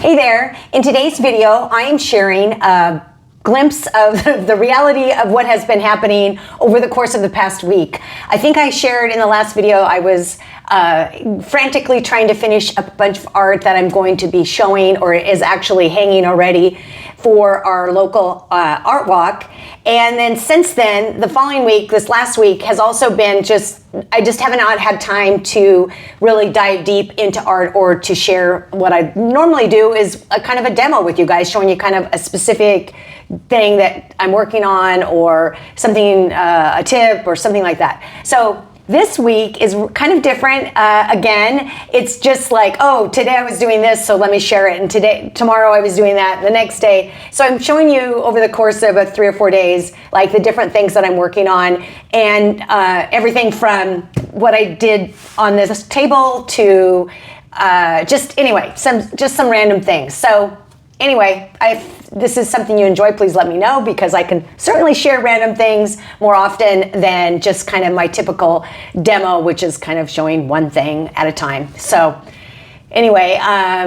Hey there, in today's video I am sharing a glimpse of the reality of what has been happening over the course of the past week. I think I shared in the last video I was frantically trying to finish a bunch of art that I'm going to be showing or is actually hanging already for our local art walk. And then since then, the following week, this last week, has also been I just haven't had time to really dive deep into art or to share. What I normally do is a kind of a demo with you guys, showing you kind of a specific thing that I'm working on or something, a tip or something like that. So this week is kind of different. Again, it's just like, oh, today I was doing this, so let me share it. And tomorrow I was doing that, the next day. So I'm showing you over the course of 3 or 4 days, like the different things that I'm working on, and everything from what I did on this table to just some random things. So anyway, if this is something you enjoy, please let me know, because I can certainly share random things more often than just kind of my typical demo, which is kind of showing one thing at a time. So anyway,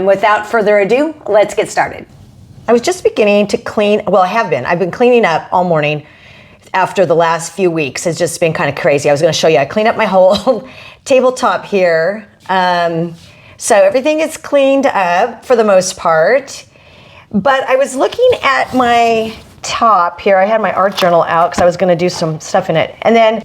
without further ado, let's get started. I was just beginning to clean, well, I've been cleaning up all morning after the last few weeks. It's just been kind of crazy. I was going to show you, I cleaned up my whole tabletop here. So everything is cleaned up for the most part. But I was looking at my top here. I had my art journal out because I was going to do some stuff in it. And then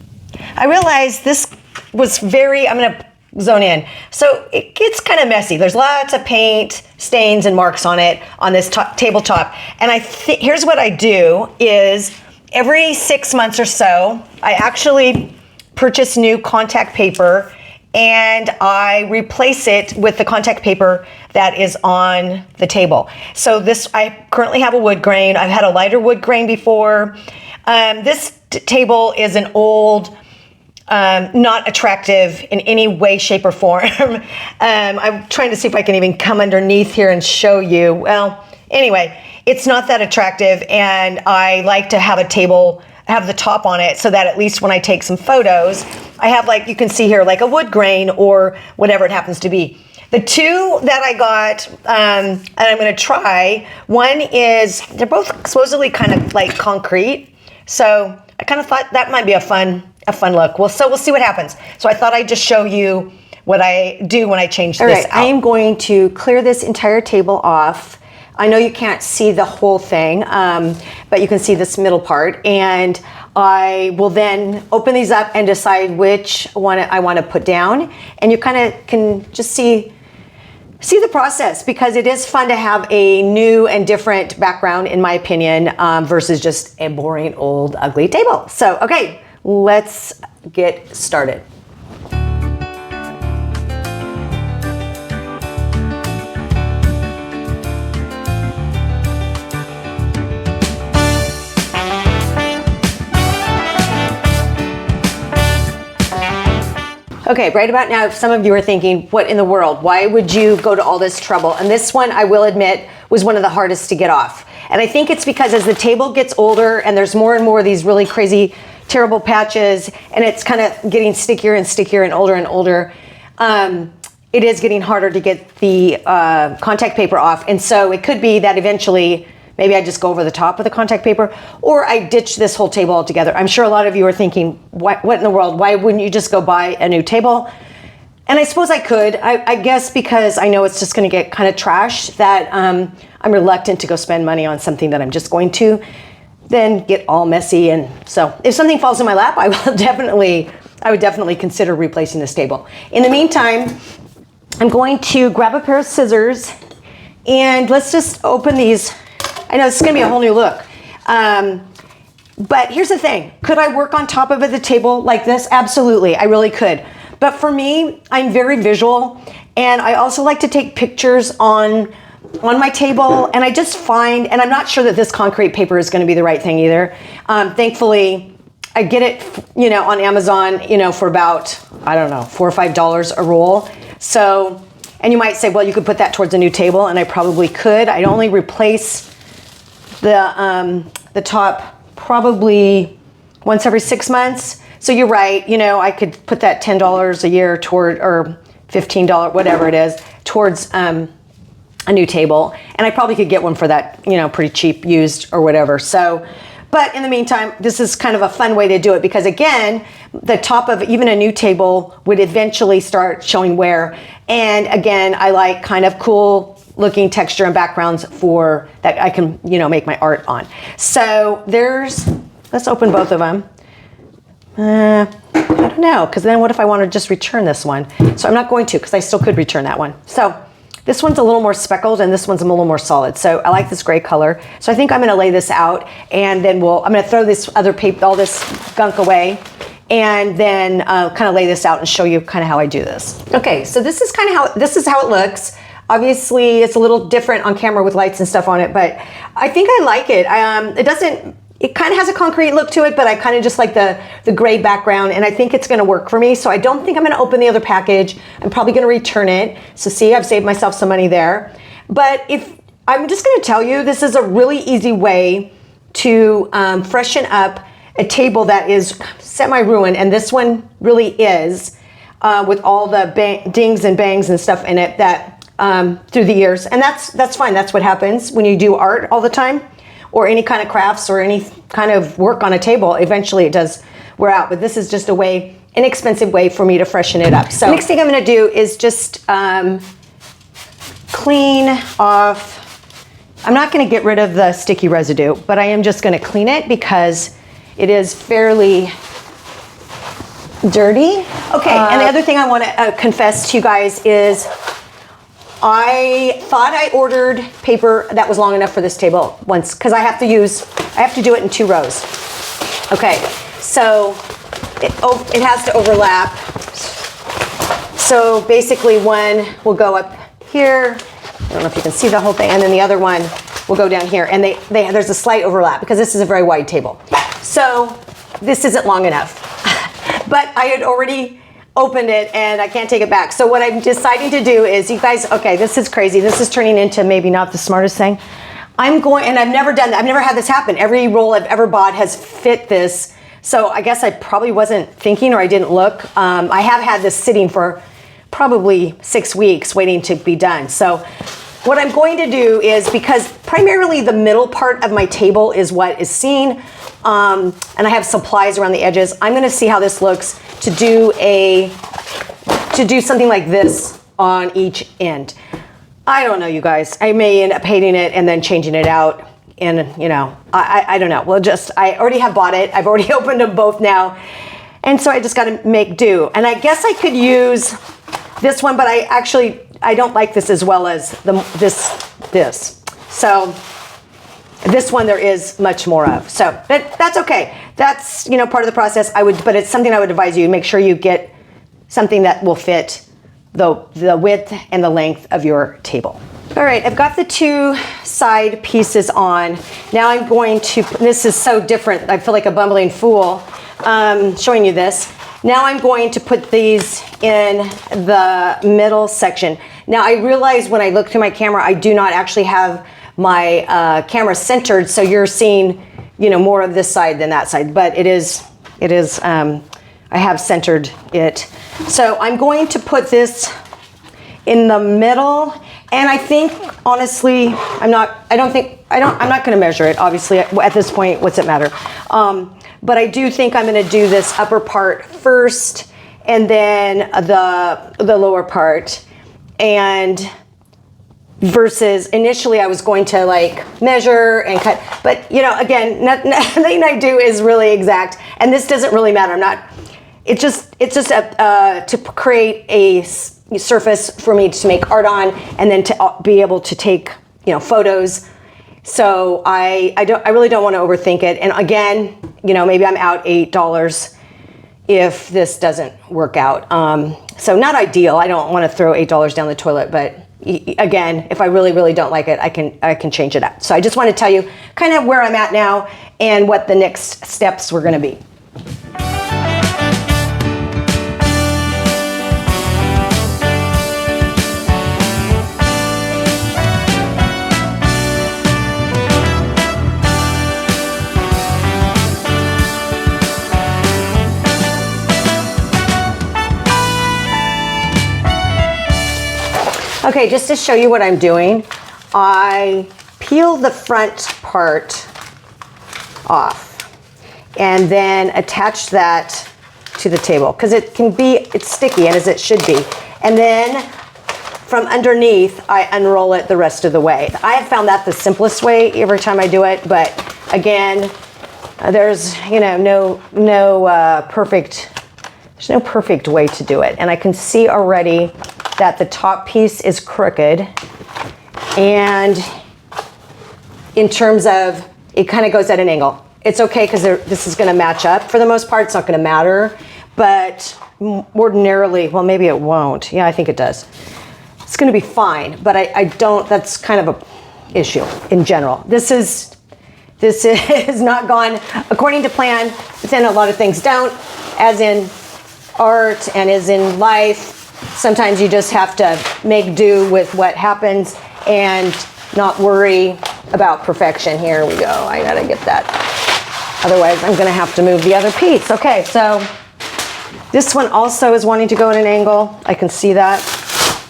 I realized this was I'm going to zone in. So it gets kind of messy. There's lots of paint stains and marks on it, on this tabletop. And here's what I do is every 6 months or so, I actually purchase new contact paper and I replace it with the contact paper that is on the table. So I currently have a wood grain. I've had a lighter wood grain before. This table is an old, not attractive in any way, shape, or form. I'm trying to see if I can even come underneath here and show you. Well, anyway, it's not that attractive, and I like to have have the top on it so that at least when I take some photos, I have, like you can see here, like a wood grain or whatever it happens to be. The two that I got, and I'm going to try, one is, they're both supposedly kind of like concrete. So I kind of thought that might be a fun look. Well, so we'll see what happens. So I thought I'd just show you what I do when I change this out. I am going to clear this entire table off. I know you can't see the whole thing, but you can see this middle part, and I will then open these up and decide which one I want to put down, and you kind of can just see the process, because it is fun to have a new and different background, in my opinion, versus just a boring old ugly table. So okay, let's get started. Okay, right about now, some of you are thinking, what in the world? Why would you go to all this trouble? And this one, I will admit, was one of the hardest to get off. And I think it's because as the table gets older and there's more and more of these really crazy, terrible patches, and it's kind of getting stickier and stickier and older, it is getting harder to get the contact paper off. And so it could be that eventually, maybe I just go over the top with the contact paper, or I ditch this whole table altogether. I'm sure a lot of you are thinking, what in the world? Why wouldn't you just go buy a new table? And I suppose I could. I guess because I know it's just going to get kind of trash, that I'm reluctant to go spend money on something that I'm just going to then get all messy. And so if something falls in my lap, I would definitely consider replacing this table. In the meantime, I'm going to grab a pair of scissors, and let's just open these. I know this is going to be a whole new look. But here's the thing. Could I work on top of the table like this? Absolutely, I really could. But for me, I'm very visual, and I also like to take pictures on my table, and I just find, and I'm not sure that this concrete paper is going to be the right thing either. Thankfully, I get it, on Amazon, for about, I don't know, $4 or $5 a roll. So, and you might say, well, you could put that towards a new table, and I probably could. I'd only replace the top probably once every 6 months. So you're right, I could put that $10 a year toward, or $15, whatever it is, towards a new table, and I probably could get one for that, you know, pretty cheap used or whatever. So, but in the meantime, this is kind of a fun way to do it because again, the top of even a new table would eventually start showing wear. And again, I like kind of cool looking texture and backgrounds for that I can, you know, make my art on. So let's open both of them. I don't know, because then what if I want to just return this one? So I'm not going to, because I still could return that one. So this one's a little more speckled and this one's a little more solid. So I like this gray color. So I think I'm going to lay this out and then I'm going to throw this other paper, all this gunk away, and then kind of lay this out and show you kind of how I do this. Okay, so this is how it looks. Obviously, it's a little different on camera with lights and stuff on it, but I think I like it. It kind of has a concrete look to it, but I kind of just like the gray background, and I think it's gonna work for me. So I don't think I'm gonna open the other package. I'm probably gonna return it. So see, I've saved myself some money there. But I'm just gonna tell you, this is a really easy way to freshen up a table that is semi-ruined, and this one really is, with all the dings and bangs and stuff in it that through the years. And that's fine, that's what happens when you do art all the time, or any kind of crafts or any kind of work on a table. Eventually it does wear out, but this is just inexpensive way for me to freshen it up. So next thing I'm gonna do is just clean off. I'm not gonna get rid of the sticky residue, but I am just gonna clean it because it is fairly dirty. Okay, and the other thing I wanna confess to you guys is I thought I ordered paper that was long enough for this table once, because I have to do it in 2 rows. Okay, so it has to overlap. So basically one will go up here. I don't know if you can see the whole thing, and then the other one will go down here, and there's a slight overlap because this is a very wide table. So this isn't long enough, but I had already opened it and I can't take it back. So what I'm deciding to do is, you guys, okay, this is crazy. This is turning into maybe not the smartest thing. And I've never done that. I've never had this happen. Every roll I've ever bought has fit this. So I guess I probably wasn't thinking, or I didn't look. I have had this sitting for probably 6 weeks waiting to be done. So what I'm going to do is, because primarily the middle part of my table is what is seen, and I have supplies around the edges, I'm gonna see how this looks to do something like this on each end. I don't know, you guys. I may end up hating it and then changing it out, and you know, I don't know. I already have bought it. I've already opened them both now, and so I just got to make do. And I guess I could use this one, but I don't like this as well as this. So this one there is much more of. So that's okay. That's, you know, part of the process. But it's something I would advise you. Make sure you get something that will fit the width and the length of your table. All right, I've got the 2 side pieces on. Now I'm going to, this is so different. I feel like a bumbling fool showing you this. Now I'm going to put these in the middle section. Now I realize when I look through my camera, I do not actually have my camera centered, so you're seeing, you know, more of this side than that side, but it is, I have centered it. So I'm going to put this in the middle, and I think, honestly, I'm not gonna measure it, obviously, at this point, what's it matter? But I do think I'm gonna do this upper part first, and then the lower part, and versus initially I was going to like measure and cut, but you know, again, nothing I do is really exact, and this doesn't really matter. It's just to create a surface for me to make art on, and then to be able to take, you know, photos. So I really don't want to overthink it. And again, you know, maybe I'm out $8 if this doesn't work out. So not ideal. I don't want to throw $8 down the toilet, but again, if I really don't like it, I can change it up. So I just want to tell you kind of where I'm at now and what the next steps were going to be. Okay, just to show you what I'm doing, I peel the front part off and then attach that to the table because it's sticky, and as it should be. And then from underneath, I unroll it the rest of the way. I have found that the simplest way every time I do it, but again, there's no perfect way to do it. And I can see already that the top piece is crooked, and in terms of it kind of goes at an angle. It's okay because this is going to match up for the most part. It's not going to matter, but ordinarily, well, maybe it won't. Yeah, I think it does. It's going to be fine, but I don't. That's kind of a issue in general. This is not gone according to plan. But then a lot of things don't, as in art and as in life. Sometimes you just have to make do with what happens and not worry about perfection. Here we go. I gotta get that. Otherwise, I'm gonna have to move the other piece. Okay, so this one also is wanting to go at an angle. I can see that.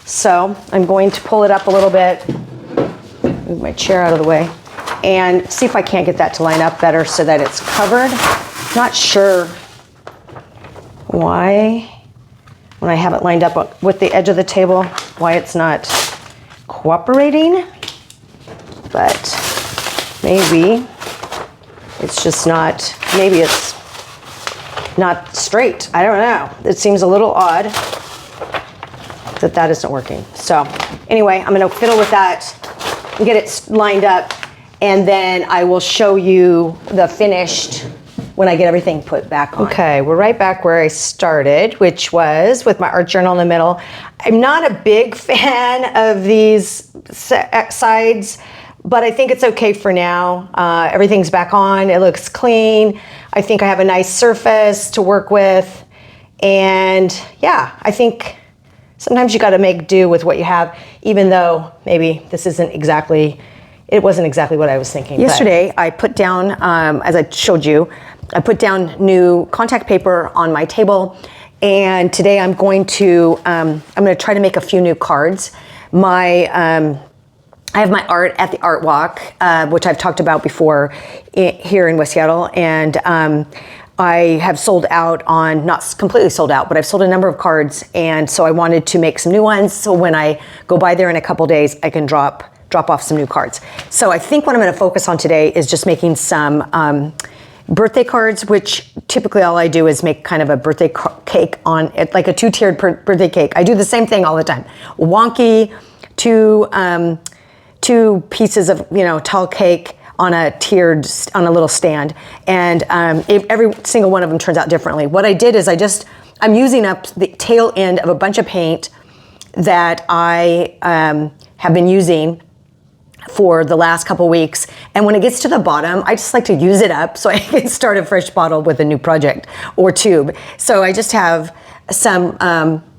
So I'm going to pull it up a little bit, move my chair out of the way, and see if I can't get that to line up better so that it's covered. Not sure why, when I have it lined up with the edge of the table, why it's not cooperating, but maybe it's just not, maybe it's not straight. I don't know. It seems a little odd that isn't working. So anyway, I'm gonna fiddle with that and get it lined up, and then I will show you the finished when I get everything put back on. Okay, we're right back where I started, which was with my art journal in the middle. I'm not a big fan of these sides, but I think it's okay for now. Everything's back on, it looks clean. I think I have a nice surface to work with. And yeah, I think sometimes you gotta make do with what you have, even though maybe this isn't exactly, it wasn't exactly what I was thinking. Yesterday, I put down, as I showed you, I put down new contact paper on my table, and today I'm going to try to make a few new cards. I have my art at the Art Walk, which I've talked about before here in West Seattle, and I have sold out on, not completely sold out, but I've sold a number of cards, and so I wanted to make some new ones, so when I go by there in a couple days, I can drop off some new cards. So I think what I'm gonna focus on today is just making some birthday cards, which typically all I do is make kind of a birthday cake on it, like a two-tiered birthday cake. I do the same thing all the time. Wonky, two pieces of tall cake on a little stand, and every single one of them turns out differently. What I did is I'm using up the tail end of a bunch of paint that I have been using for the last couple weeks, and when it gets to the bottom, I just like to use it up so I can start a fresh bottle with a new project or tube. So I just have some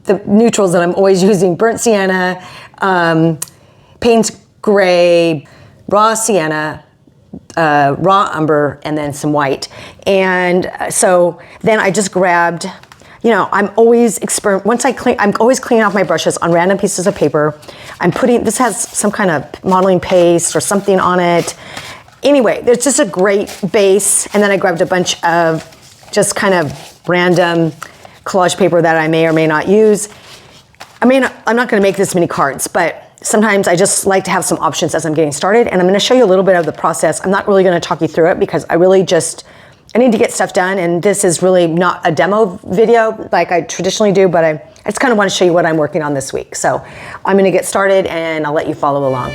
the neutrals that I'm always using: burnt sienna, Payne's gray, raw sienna, raw umber, and then some white. And so then I just grabbed, I'm always I'm always cleaning off my brushes on random pieces of paper. This has some kind of modeling paste or something on it. Anyway, there's just a great base. And then I grabbed a bunch of just kind of random collage paper that I may or may not use. I'm not gonna make this many cards, but sometimes I just like to have some options as I'm getting started. And I'm gonna show you a little bit of the process. I'm not really gonna talk you through it because I need to get stuff done, and this is really not a demo video like I traditionally do, but I just kind of want to show you what I'm working on this week. So I'm going to get started and I'll let you follow along.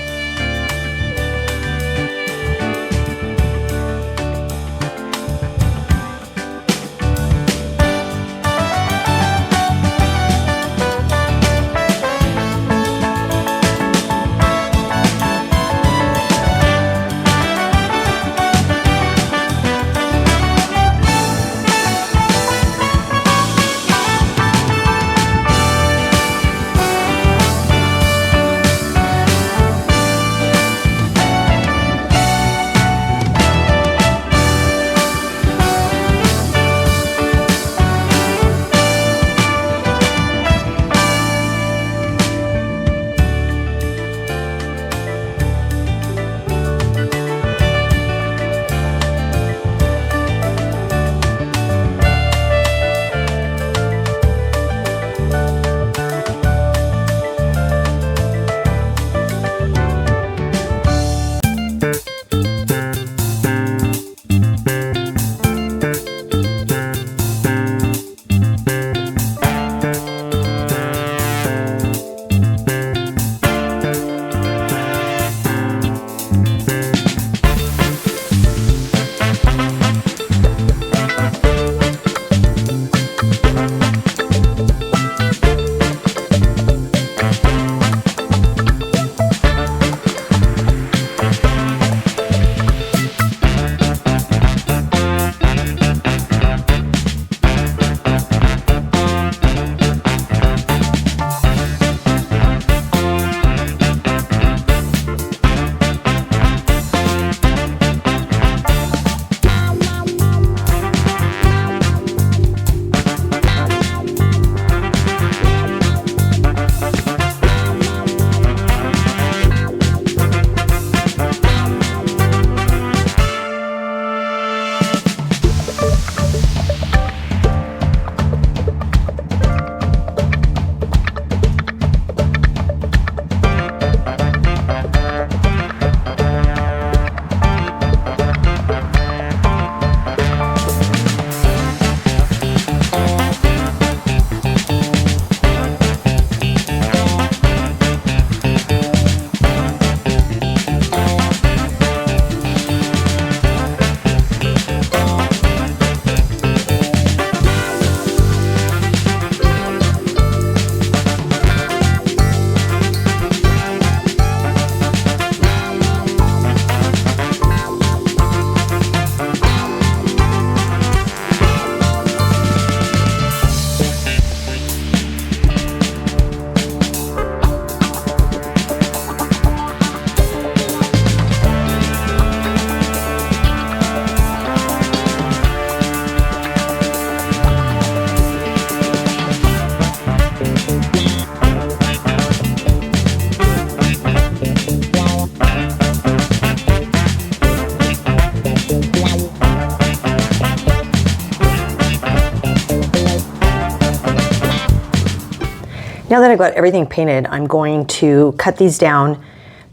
Now that I've got everything painted, I'm going to cut these down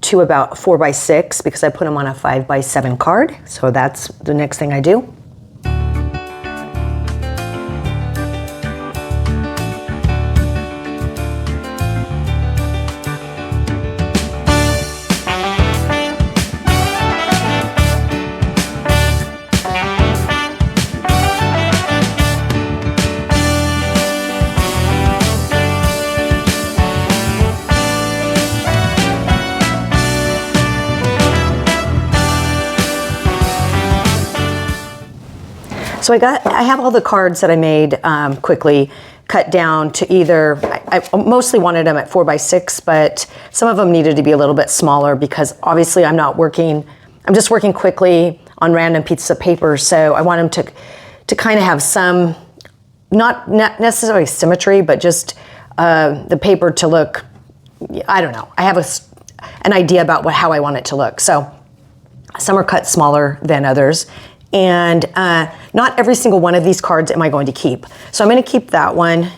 to about 4 by 6 because I put them on a 5 by 7 card. So that's the next thing I do. So I have all the cards that I made quickly cut down to either, I mostly wanted them at 4 by 6, but some of them needed to be a little bit smaller because obviously I'm just working quickly on random pieces of paper. So I want them to kind of have some, not necessarily symmetry, but just the paper to look, I don't know. I have an idea about how I want it to look. So some are cut smaller than others. And not every single one of these cards am I going to keep. So I'm going to keep that one.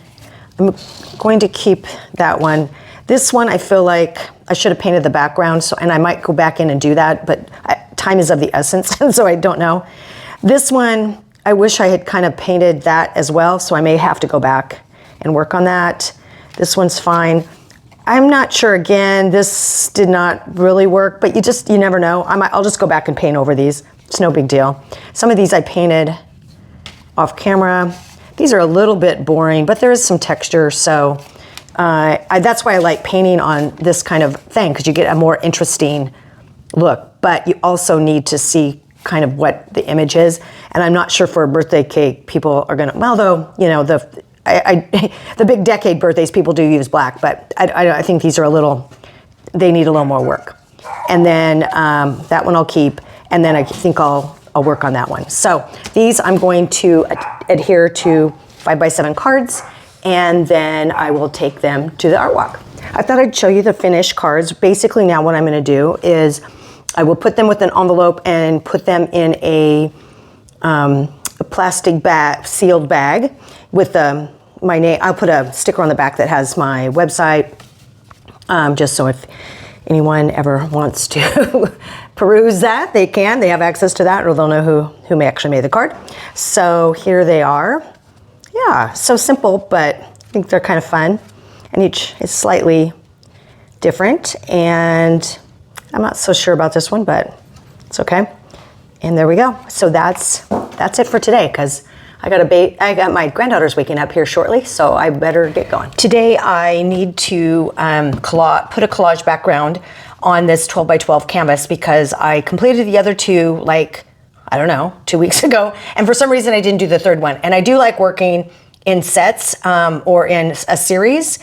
I'm going to keep that one. This one, I feel like I should have painted the background, and I might go back in and do that, but time is of the essence, so I don't know. This one, I wish I had kind of painted that as well, so I may have to go back and work on that. This one's fine. I'm not sure, again, this did not really work, but you never know. I'll just go back and paint over these. It's no big deal. Some of these I painted off camera. These are a little bit boring, but there is some texture, so that's why I like painting on this kind of thing, because you get a more interesting look, but you also need to see kind of what the image is. And I'm not sure for a birthday cake, people are gonna, well though, you know, the big decade birthdays, people do use black, but I think these are they need a little more work. And then that one I'll keep. And then I think I'll work on that one. So these I'm going to adhere to 5 by 7 cards, and then I will take them to the art walk. I thought I'd show you the finished cards. Basically now what I'm gonna do is I will put them with an envelope and put them in a plastic bag, sealed bag with my name. I'll put a sticker on the back that has my website, just so if anyone ever wants to peruse that, they can. They have access to that, or they'll know who actually made the card. So here they are. Yeah, so simple, but I think they're kind of fun. And each is slightly different. And I'm not so sure about this one, but it's okay. And there we go. So that's it for today, because I got my granddaughter's waking up here shortly, so I better get going. Today I need to put a collage background on this 12 by 12 canvas because I completed the other two, like, I don't know, 2 weeks ago. And for some reason I didn't do the third one. And I do like working in sets or in a series.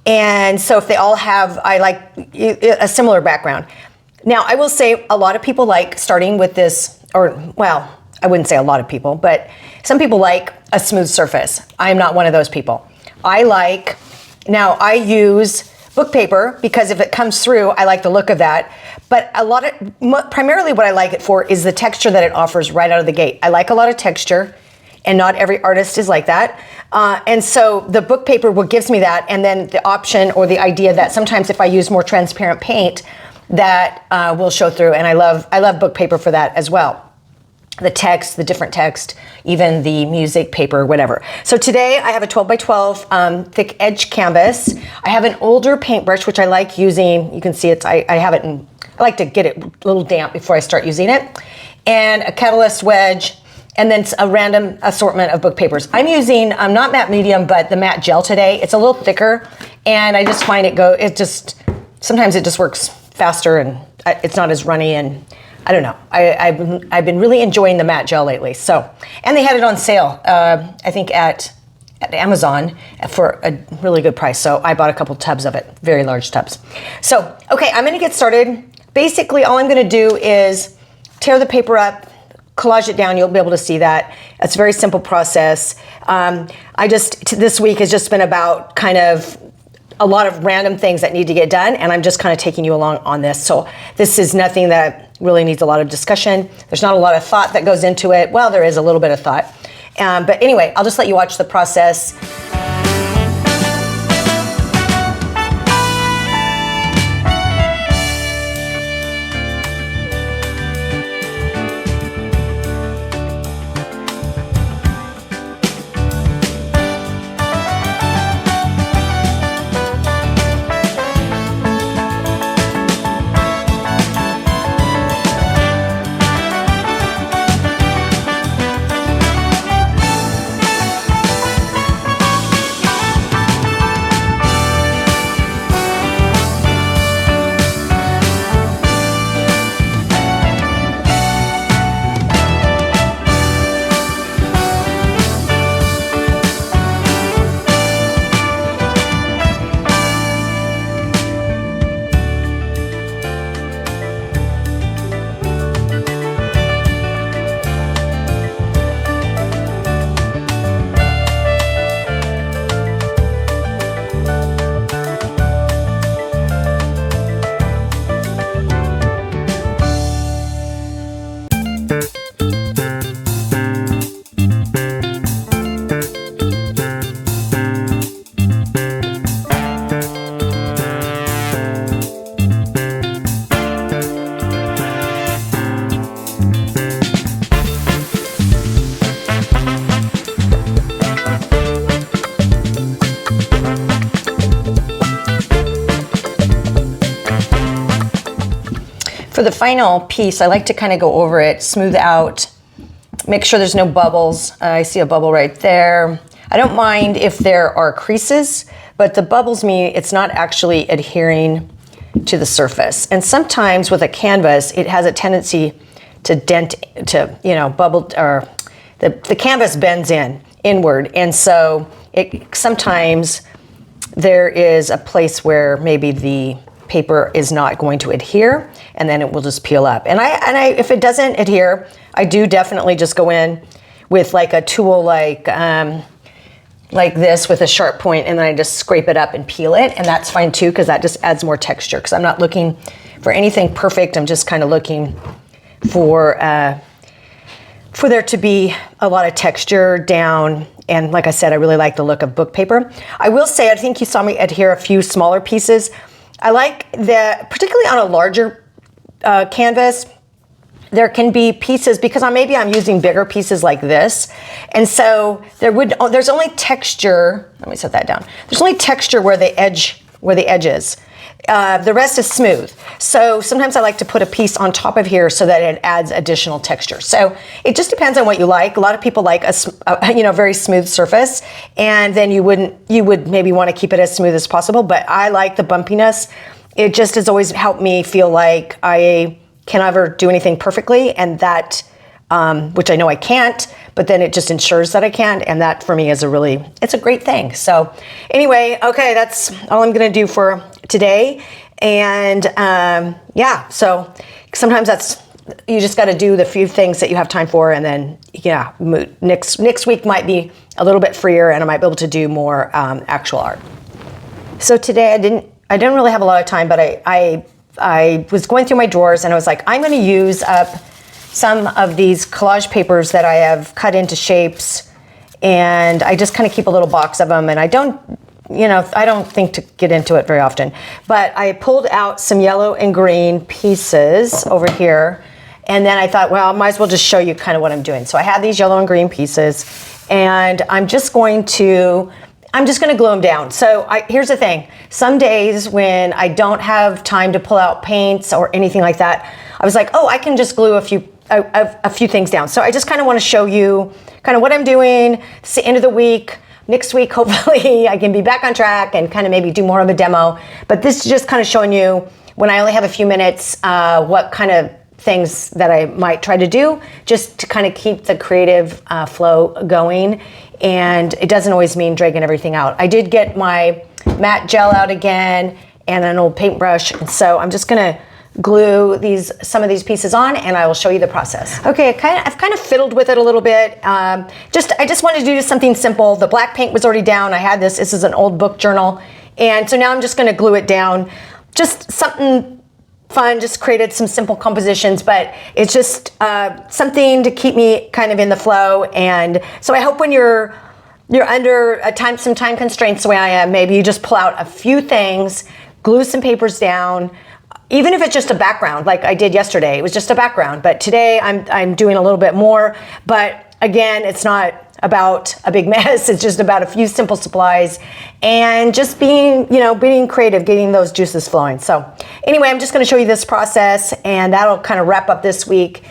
And so if they all have, I like a similar background. Now I will say a lot of people like starting with this, or well, I wouldn't say a lot of people, but some people like a smooth surface. I am not one of those people. Now I use book paper because if it comes through, I like the look of that. But primarily what I like it for is the texture that it offers right out of the gate. I like a lot of texture, and not every artist is like that. And so the book paper gives me that, and then the option or the idea that sometimes if I use more transparent paint, that will show through. And I love book paper for that as well. The text, the different text, even the music paper, whatever. So today I have a 12 by 12 thick edge canvas. I have an older paintbrush, which I like using. You can see I like to get it a little damp before I start using it. And a Catalyst wedge, and then a random assortment of book papers. I'm using, not matte medium, but the matte gel today. It's a little thicker, and I just find sometimes it just works faster, and it's not as runny, and I don't know. I've been really enjoying the matte gel lately. So, and they had it on sale, I think at Amazon for a really good price. So I bought a couple tubs of it, very large tubs. So, okay, I'm gonna get started. Basically, all I'm gonna do is tear the paper up, collage it down. You'll be able to see that. It's a very simple process. This week has just been about kind of a lot of random things that need to get done, and I'm just kind of taking you along on this. So this is nothing that really needs a lot of discussion. There's not a lot of thought that goes into it. Well, there is a little bit of thought. But anyway, I'll just let you watch the process. For the final piece, I like to kind of go over it, smooth out, make sure there's no bubbles. I see a bubble right there. I don't mind if there are creases, but the bubbles mean it's not actually adhering to the surface. And sometimes with a canvas, it has a tendency to dent, to, you know, bubble, or the canvas bends inward. And so sometimes there is a place where maybe the paper is not going to adhere, and then it will just peel up. And I if it doesn't adhere, I do definitely just go in with like a tool like this with a sharp point, and then I just scrape it up and peel it, and that's fine too, because that just adds more texture, because I'm not looking for anything perfect. I'm just kind of looking for there to be a lot of texture down. And like I said, I really like the look of book paper. I will say, I think you saw me adhere a few smaller pieces. I like that, particularly on a larger canvas, there can be pieces, because maybe I'm using bigger pieces like this. And so there's only texture, let me set that down. There's only texture where the edge is. The rest is smooth. So sometimes I like to put a piece on top of here so that it adds additional texture. So it just depends on what you like. A lot of people like a very smooth surface, and then you would maybe want to keep it as smooth as possible. But I like the bumpiness. It just has always helped me feel like I can never do anything perfectly, and that, which I know I can't, but then it just ensures that I can, and that for me is it's a great thing. So anyway, okay, that's all I'm gonna do for today. And yeah, so sometimes you just gotta do the few things that you have time for, and then yeah, next week might be a little bit freer, and I might be able to do more actual art. So today I didn't really have a lot of time, but I was going through my drawers, and I was like, I'm going to use up some of these collage papers that I have cut into shapes, and I just kind of keep a little box of them, and I don't think to get into it very often, but I pulled out some yellow and green pieces over here, and then I thought, well, I might as well just show you kind of what I'm doing. So I have these yellow and green pieces, and I'm just going to glue them down. So here's the thing. Some days when I don't have time to pull out paints or anything like that, I was like, oh, I can just glue a few things down. So I just kind of want to show you kind of what I'm doing. It's the end of the week. Next week, hopefully, I can be back on track and kind of maybe do more of a demo. But this is just kind of showing you, when I only have a few minutes, what kind of things that I might try to do, just to kind of keep the creative flow going. And it doesn't always mean dragging everything out. I did get my matte gel out again and an old paintbrush. And so I'm just gonna glue some of these pieces on, and I will show you the process. Okay, I've kind of fiddled with it a little bit. I just wanted to do something simple. The black paint was already down. I had this is an old book journal. And so now I'm just gonna glue it down. Just something fun, just created some simple compositions, but it's just something to keep me kind of in the flow. And so I hope when you're under some time constraints the way I am, maybe you just pull out a few things, glue some papers down, even if it's just a background, like I did yesterday. It was just a background, but today I'm doing a little bit more. But again, it's not about a big mess. It's just about a few simple supplies and just being creative, getting those juices flowing. So anyway, I'm just going to show you this process, and that'll kind of wrap up this week.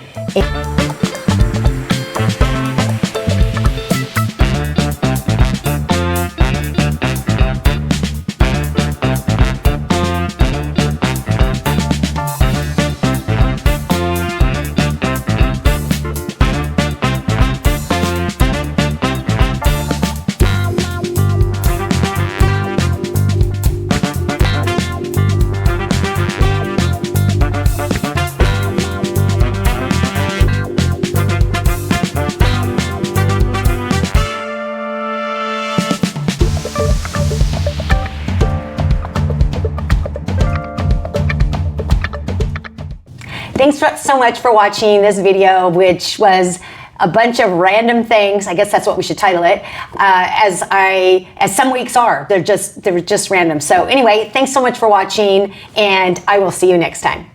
Thanks so much for watching this video, which was a bunch of random things. I guess that's what we should title it. As some weeks are, they're just random. So anyway, thanks so much for watching, and I will see you next time.